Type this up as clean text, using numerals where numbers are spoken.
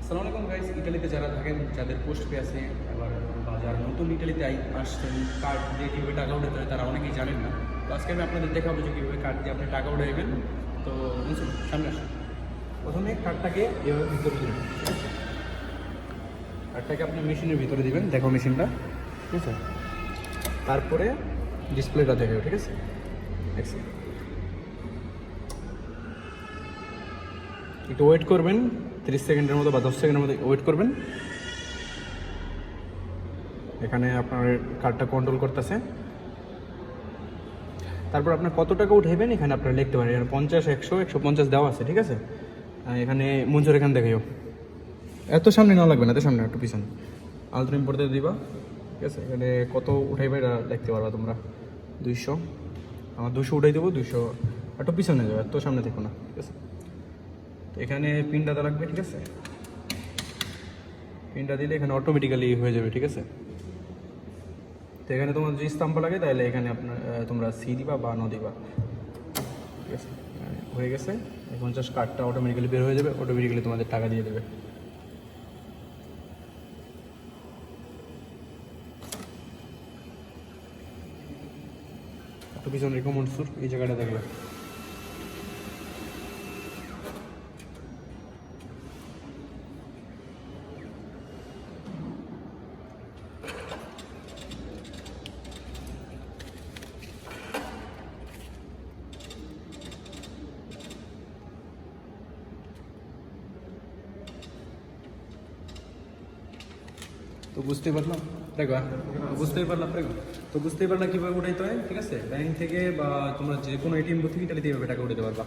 আসসালামু আলাইকুম গাইস, ইটালিতে যারা থাকেন, যাদের পোস্ট পে আছে আবার বা যারা নতুন ইটালিতে আসছেন, কার্ড দিয়ে কীভাবে টাকা উঠাতে হয় তারা অনেকেই জানেন না। তো আজকে আমি আপনাদের দেখাবো যে কীভাবে কার্ড দিয়ে আপনি টাকা উঠাইবেন। তো বুঝুন, সামনে আসুন। প্রথমে কার্ডটাকে এভাবে ভিতরে দিবেন, ঠিক আছে? কার্ডটাকে আপনি মেশিনের ভিতরে দিবেন, দেখো মেশিনটা, ঠিক আছে? তারপরে ডিসপ্লেটা দেখাবে, ঠিক আছে? একটু ওয়েট করবেন, 30 সেকেন্ডের মতো বা 10 সেকেন্ডের মতো ওয়েট করবেন। এখানে আপনার কার্ডটা কন্ট্রোল করতেছে। তারপর আপনার কত টাকা উঠাইবেন এখানে আপনারা লিখতে পারেন। এখানে 50, 100, 150 দেওয়া আছে, ঠিক আছে? এখানে মঞ্জুর এখানে দেখাইও। এত সামনে না লাগবে না, এত সামনে, একটু পিছনে আলট্রিম পড়তে দিবা, ঠিক আছে? এখানে কত উঠাইবে এটা লিখতে পারবা তোমরা। 200, আমার 200 উঠাই দেবো। 200 একটু পিছনে যাবে, এত সামনে দেখো না, ঠিক আছে? তো এখানে পিনটা দেওয়া লাগবে, ঠিক আছে? পিনটা দিলে এখানে অটোমেটিক্যালি হয়ে যাবে, ঠিক আছে? তো এখানে তোমার যদি স্টাম্প লাগে তাহলে এখানে আপনার তোমরা সি দিবা বা ন দিবা, ঠিক আছে? হয়ে গেছে। এখন জাস্ট কার্ডটা অটোমেটিক্যালি বের হয়ে যাবে, অটোমেটিক্যালি তোমাদের টাকা দিয়ে দেবে। একটু পিছনে রেখো মনসুর, এই জায়গাটা দেখবে। তো বুঝতেই পারলাম, দেখো, বুঝতেই পারলাম কীভাবে উঠাইতে হয়, ঠিক আছে? ব্যাংক থেকে বা তোমরা যে কোনো এটিএম থেকে ইটালিতে এইভাবে টাকা উঠাতে পারবা।